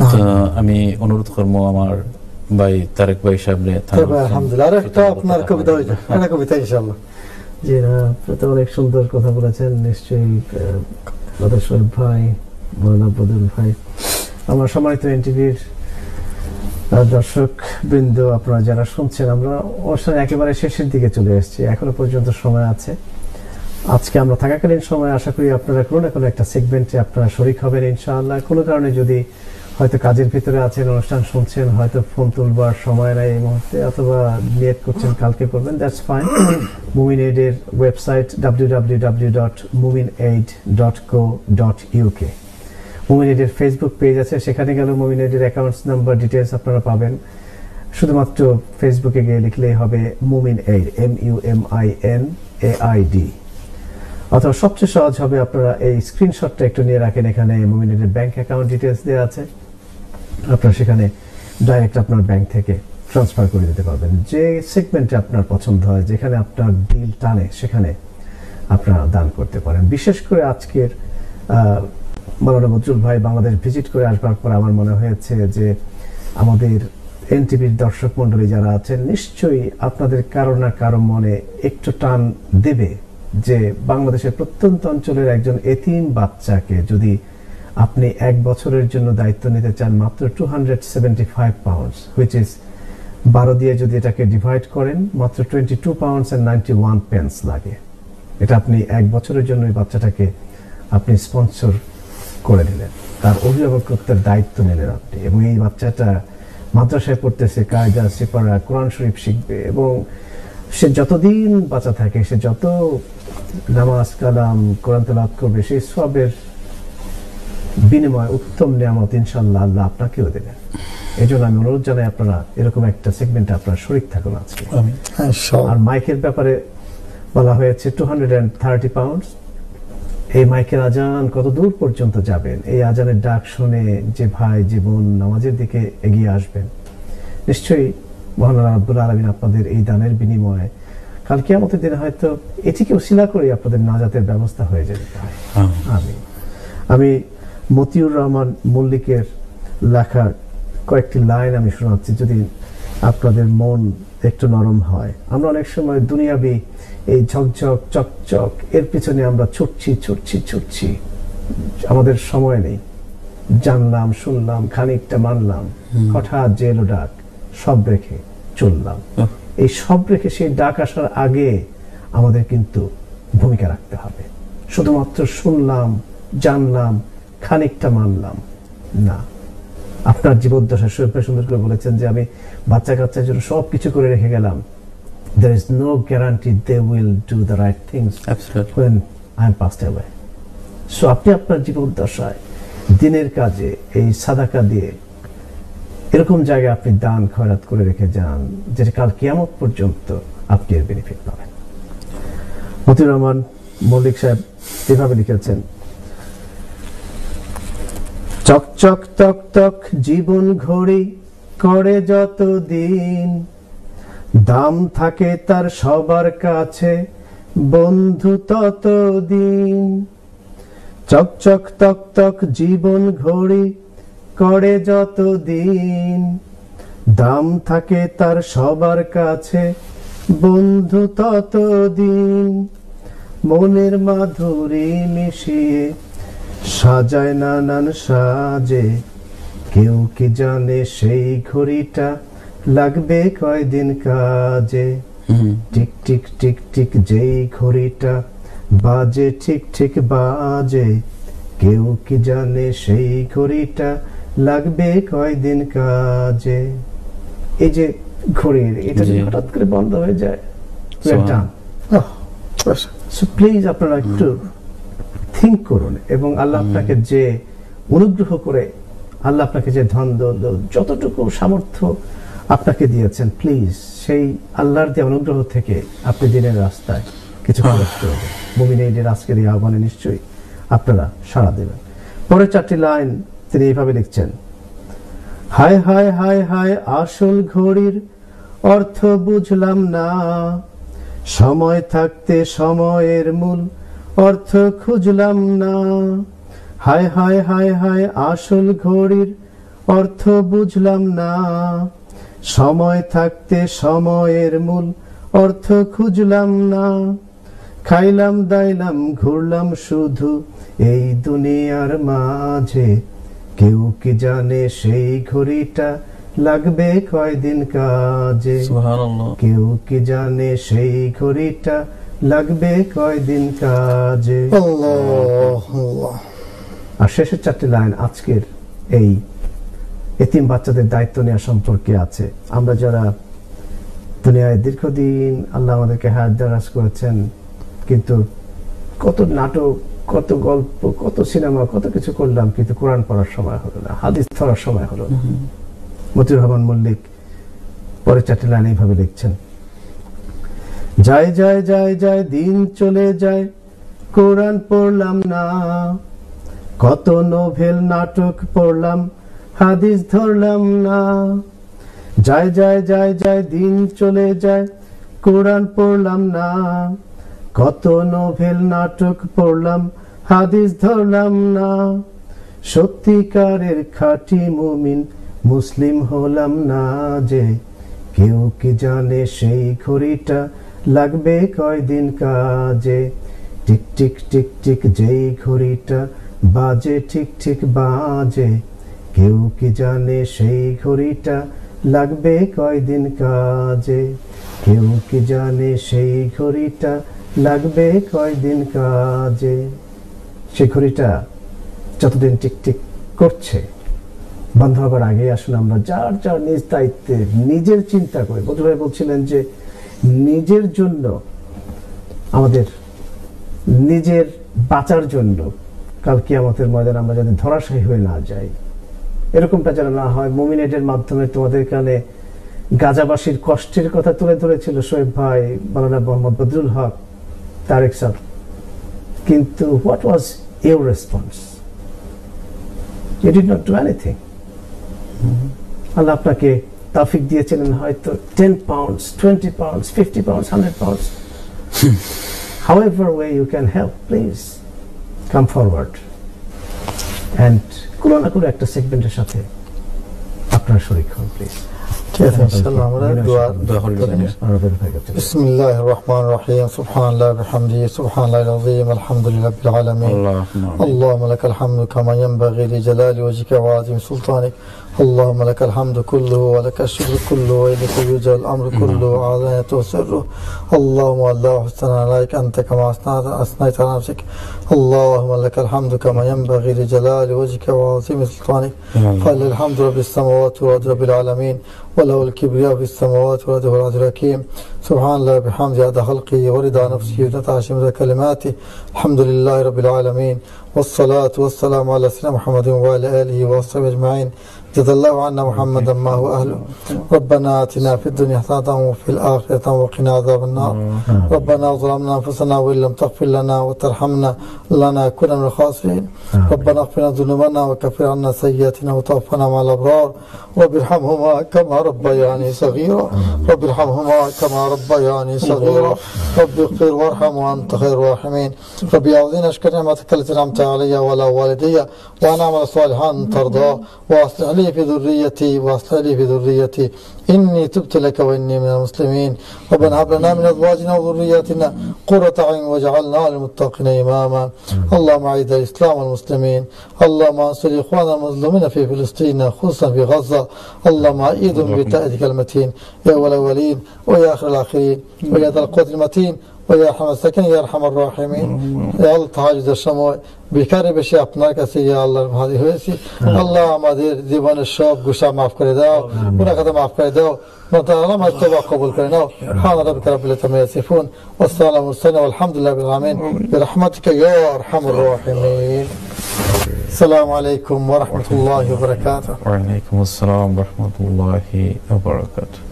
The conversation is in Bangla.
তো আমি অনুরোধ করবো আমার ভাই তারেক ভাই সাহেবরে। আলহামদুলিল্লাহ, আরেকটা আপনার কবিতা হইলো, একটা কবিতা ইনশাআল্লাহ। জি না, আপনি তো অনেক সুন্দর কথা বলেছেন। নিশ্চয়ই লতাশোয়েব ভাই, মৌলানা বদরুল ভাই, আমার সম্মানিত এনটিভির দর্শক বৃন্দ, আপনারা যারা শুনছেন, আমরা অনুষ্ঠানে একেবারে শেষের দিকে চলে এসেছি, এখনো পর্যন্ত সময় আছে। আজকে আমরা থাকাকালীন সময় আশা করি আপনারা কোনো না কোনো একটা সেগমেন্টে আপনারা শরীক হবেন ইনশাআল্লাহ। কোনো কারণে যদি হয়তো কাজের ভিতরে আছেন, অনুষ্ঠান শুনছেন, হয়তো ফোন তুলবার সময় নাই এই মুহূর্তে, অথবা নিয়ত করছেন কালকে করবেন, দ্যাটস ফাইন। মুমিন এইডের ওয়েবসাইট www.muminaid.co.uk, মুমিন এইডের ফেসবুক পেজ আছে, সেখানে গেলে মুমিন এইডের অ্যাকাউন্টস নাম্বার ডিটেলস আপনারা পাবেন। শুধুমাত্র ফেসবুকে গিয়ে লিখলেই হবে মুমিন এইড, MUMINAID, অথবা সবচেয়ে সহজ হবে আপনারা এই স্ক্রিনশটটা একটু নিয়ে রাখেন, এখানে মুমিন এইডের ব্যাংক অ্যাকাউন্ট ডিটেলস দেওয়া আছে, আপনারা সেখানে ডাইরেক্ট আপনার ব্যাংক থেকে ট্রান্সফার করে দিতে পারবেন। যে সেগমেন্টে আপনার পছন্দ হয়, যেখানে আপনার দিল টানে, সেখানে আপনারা দান করতে পারেন। বিশেষ করে আজকের মৌলানা বদরুল ভাই বাংলাদেশ ভিজিট করে আসবার পর আমার মনে হয়েছে যে আমাদের এনটিভির দর্শক মন্ডলী যারা আছেন, নিশ্চয়ই আপনাদের কারো না কারো মনে একটু টান দেবে যে বাংলাদেশের প্রত্যন্ত অঞ্চলের একজন এতিম বাচ্চাকে যদি আপনি 1 বছরের জন্য দায়িত্ব নিতে চান, মাত্র 275 পাউন্ডস, হুইচ ইজ 12 দিয়ে যদি এটাকে ডিভাইড করেন, মাত্র 22 পাউন্ডস এন্ড 91 পেন্স লাগে। এটা আপনি 1 বছরের জন্য এই বাচ্চাটাকে আপনি স্পন্সর করে দিলেন, তার অভিভাবকত্বের দায়িত্ব নিলেন আপনি, এবং এই বাচ্চাটা মাদ্রাসায় পড়তেছে, কায়দা সিপারা কোরআন শরীফ শিখবে, এবং সে যতদিন বাঁচা থাকে, সে যত নামাজ কালাম কোরআন তেলাওয়াত করবে, সেই সবের বিনিময় উত্তম নিয়ামত ইনশাআল্লাহ আল্লাহ আপনাকেও দেবেন। এই জন্য আমি অনুরোধ জানাই আপনারা এরকম একটা সেগমেন্টে আপনারা শরীক থাকুন আজকে। আর মাইকের ব্যাপারে বলা হয়েছে 230 পাউন্ডস। এই মাইকের আজান কত দূর পর্যন্ত যাবেন, এই আজানের ডাক শুনে যে ভাই যে বোন নামাজের দিকে এগিয়ে আসবেন, নিশ্চয়ই মহান আল্লাহ রাব্বুল আলামিন আপনাদের এই দানের বিনিময়ে কাল কিয়ামতের দিনে হয়তো এটিকে উসিলা করে আপনাদের নাজাতের ব্যবস্থা হয়ে যাবে। আমি মতিউর রহমান মল্লিকের লেখা কয়েকটি লাইন আমি শোনাচ্ছি, যদি আপনাদের মন একটু নরম হয়। আমরা অনেক সময় দুনিয়াবি এই ঝকঝক চকচক এর পিছনে আমরা ছুটছি, আমাদের সময় নেই। জানলাম, শুনলাম, খানিকটা মানলাম, হঠাৎ যে এলো ডাক, সব রেখে চললাম। এই সব রেখে সেই ডাক আসার আগে আমাদের কিন্তু ভূমিকা রাখতে হবে। শুধুমাত্র শুনলাম, জানলাম, খানিকটা মানলাম না। আপনার জীবদ্দশা শোয়েব ভাই সুন্দর করে বলেছেন যে আমি বাচ্চা কাচ্চার জন্য সবকিছু করে রেখে গেলাম, there is no guarantee they will do the right things when I am passed away. So আপনি আপনার জীবদ্দশায় দিনের কাজে এই সাদাকা দিয়ে এরকম জায়গায় আপনি দান খয়রাত করে রেখে যান, যেটা কাল কিয়ামত পর্যন্ত আপনি এর বেনিফিট পাবেন। মতিউর রহমান মল্লিক সাহেব এভাবে লিখেছেন, চকচক তক তক জীবন ঘড়ি করে যত দিন, দাম থাকে তার সবার কাছে বন্ধু তত দিন। চকচক তক তক জীবন ঘড়ি করে যত দিন, দাম থাকে তার সবার কাছে বন্ধু তত দিন। মনের মাধুরী মিশিয়ে সাজায় নানান সাজে, কেউ কি জানে সেই ঘড়িটা লাগবে কয়দিন কাজে। টিক টিক টিক টিক যেই ঘড়িটা বাজে ঠিক ঠিক বাজে, কেউ কি জানে সেই ঘড়িটা লাগবে কয়দিন কাজে। এই যে ঘড়ির এটা যদি হঠাৎ করে বন্ধ হয়ে যায়, প্লিজ আপনারা একটু থিঙ্ক করুন, এবং আল্লাহ আপনাকে যে অনুগ্রহ করে, আল্লাহ আপনাকে যে ধন যতটুকু সামর্থ্য আপনাকে দিয়েছেন, প্লিজ সেই আল্লাহর দেওয়া অনুগ্রহ থেকে আপনি দিনের রাস্তায় কিছু খরচ করবেন। মুমিন এইডের আজকের এই আহ্বানে নিশ্চয়ই আপনারা সাড়া দেবেন। পরের 4টি লাইন তিনি এইভাবে লিখছেন, হায় হায় হায় হায় আসল ঘড়ির অর্থ বুঝলাম না, সময় থাকতে সময়ের মূল অর্থ খুঁজলাম না। হায় হায় হায় হায় আসল ঘড়ির অর্থ বুঝলাম না, সময় থাকতে সময়ের মূল অর্থ খুঁজলাম না, খাইলাম দাইলাম ঘুরলাম শুধু এই দুনিয়ার মাঝে, কেউ কি জানে সেই ঘড়িটা লাগবে কয়দিন কাজে, সুবহানাল্লাহ। কেউ কি জানে সেই ঘড়িটা লাগবে কয়দিন কাজে। আল্লাহ আল্লাহ। আর শেষের 4টি লাইন আজকের এই এতিম বাচ্চাদের দায়িত্ব নেওয়া সম্পর্কে আছে। আমরা যারা দুনিয়ায় দীর্ঘদিন আল্লাহ আমাদেরকে হায়াত দারাজ করেছেন, কিন্তু কত নাটক, কত গল্প, কত সিনেমা, কত কিছু করলাম, কিন্তু কোরআন পড়ার সময় হলো না, হাদিস পড়ার সময় হলো না। মতিউর রহমান মল্লিক পরে 4টি লাইন এইভাবে লিখছেন, যায় যায় যায় যায় দিন চলে যায়, কোরআন পড়লাম না, কত নোভেল নাটক পড়লাম, হাদিস ধরলাম না, যায় যায় যায় যায় দিন চলে যায়, কোরআন পড়লাম না, কত নোভেল নাটক পড়লাম, হাদিস ধরলাম না, সত্যিকারের খাঁটি মুমিন মুসলিম হলাম না যে, কেউ কি জানে সেই ঘড়িটা লাগবে কয়দিন কাজে, টিক টিক টিক টিক যেই ঘড়িটা বাজে ঠিক ঠিক বাজে, কেউ কি জানে সেই ঘড়িটা লাগবে কয়দিন কাজে, কেউ কি জানে সেই ঘড়িটা লাগবে কয়দিন কাজে। সেই ঘড়িটা যতদিন টিক টিক করছে, বন্ধ হবার আগে আসলে আমরা যার যার নিজ দায়িত্বে নিজের চিন্তা করে, বন্ধুভাই বলছিলেন যে নিজের জন্য, আমাদের নিজের বাঁচার জন্য কাল কিয়ামতের ময়দানে আমরা যদি ধরাশায়ী হয়ে না যাই, এরকমটা যেন না হয়। মুমিনেটের মাধ্যমে তোমাদের কানে গাজাবাসীর কষ্টের কথা তুলে ধরেছিল শোয়েব ভাই, মাওলানা মোহাম্মদ বদরুল হক, তারেক স্যার, কিন্তু what was your response? You did not do anything. Allah আপনাকে তৌফিক দিয়েছিলেন হয়তো 10 pounds, 20 pounds, 50 pounds, 100 pounds. However way you can help, please come forward. And কোনো না কোনো একটা সেগমেন্টের সাথে আপনার শরীক হন, প্লিজ। ঠিক আছে, ইনশাআল্লাহ আমরা দোয়া বিসমিল্লাহ। বিসমিল্লাহির রহমানির রহিম, সুবহানাল্লাহি ওয়া বিহামদিহি, সুবহানাল্লাহিল আযীম, আলহামদুলিল্লাহি রাব্বিল আলামিন, আল্লাহুম্মা লাকাল হামদু কামা ইয়ানবাগি লিজালালি ওয়াজহিকা ওয়া আযীমি সুলতানিক, اللهم لك الحمد كله ولك الشكر كله وإليك يرجع الأمر كله وعلانيته وسره. اللهم الله حسنا عليك أنت كما أثنيت على نفسك. اللهم لك الحمد كما ينبغي لجلال وجهك وعظيم سلطانك. فلله الحمد رب السماوات والأرض رب العالمين، وله الكبرياء في السماوات والأرض هو العزيز الحكيم. سبحان الله بحمده عدد خلقه ورضا نفسه وزنة عرشه ومداد كلماته. الحمد لله رب العالمين، والصلاة والسلام على سيدنا محمد وعلى آله وصحبه أجمعين. جزا الله عنا محمدا ما هو أهله. ربنا آتنا في الدنيا حسنة وفي الآخرة وقنا عذاب النار. ربنا ظلمنا أنفسنا وإن لم تغفر لنا وترحمنا لنكونن من الخاسرين. ربنا اغفر لنا ذنوبنا وكفر عنا سيئاتنا وتوفنا مع الأبرار. رب ارحمهما كما ربياني صغيرا. رب ارحمهما كما ربياني صغيرا. رب اغفر وارحم وأنت خير الراحمين. رب أعوذني أشكر نعمتك التي أنعمت علي وعلى والدي وأن أعمل صالحا ترضاه وأصلح لي في ذريتي إني تبت لك وإني من المسلمين. ربنا هب لنا من أزواجنا وذرياتنا قرة أعين واجعلنا للمتقين إماما. اللهم أعز الإسلام والمسلمين. اللهم انصر إخواننا المظلومين في فلسطين خصوصا في غزة. اللهم أيدهم بتأييدك المتين يا أول الأولين ويا آخر الآخرين ويا ذا القوة المتين ويا أرحم الساكنين يا أرحم الراحمين. يا الله তাহাজ্জুদের সময় ভিখারি বেশি আপনার কাছে ইয়া আল্লাহর হাজির হয়েছি। আল্লাহ আমাদের জীবনের সব গুনাহ মাফ করে দাও, গুনাহ খাতা মাফ করে দাও, মতানা মাফ তওবা কবুল করে নাও। সুবহান রাব্বিকা রাব্বিল ইজ্জাতি আম্মা ইয়াসিফুন ওয়া সালামুন আলাল আলহামদুলিল্লাহি রাব্বিল আলামিন বিরহমাতিকা ইয়া আরহামুর রাহিমিন। আসসালামু আলাইকুম ওয়া রাহমাতুল্লাহি ওয়া বারাকাতুহু। ওয়া আলাইকুম আসসালাম ওয়া রাহমাতুল্লাহি ওয়া বারাকাতুহু।